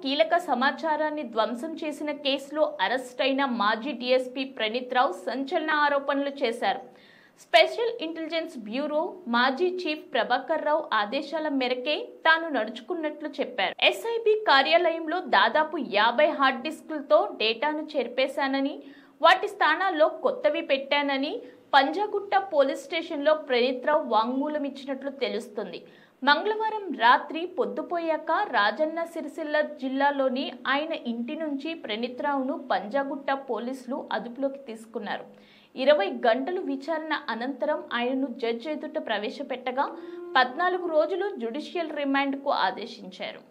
కీలక సమాచారాన్ని ధ్వంసం చేసిన కేసులో అరెస్ట్ అయిన మాజీ డీఎస్పీ ప్రణీత్ రావు సంచలన ఆరోపణలు చేశారు. స్పెషల్ ఇంటెలిజెన్స్ బ్యూరో మాజీ చీఫ్ ప్రభాకర్ రావు ఆదేశాల మేరకే తాను నడుచుకున్నట్లు చెప్పారు. ఎస్ఐబి కార్యాలయంలో దాదాపు 50 హార్డ్ డిస్కులతో డేటాను చెరిపేశానని, వాటి స్థానాల్లో కొత్తవి పెట్టానని పంజాగుట్ట పోలీస్ స్టేషన్లో ప్రణీత్ రావు వాంగ్మూలం ఇచ్చినట్లు తెలుస్తుంది. మంగళవారం రాత్రి పొద్దుపోయాక రాజన్న సిరిసిల్ల జిల్లాలోని ఆయన ఇంటి నుంచి ప్రణీత్ రావును పంజాగుట్ట పోలీసులు అదుపులోకి తీసుకున్నారు. 20 గంటలు విచారణ అనంతరం ఆయనను జడ్జి ఎదుట ప్రవేశపెట్టగా 14 రోజులు జ్యుడిషియల్ రిమాండ్కు ఆదేశించారు.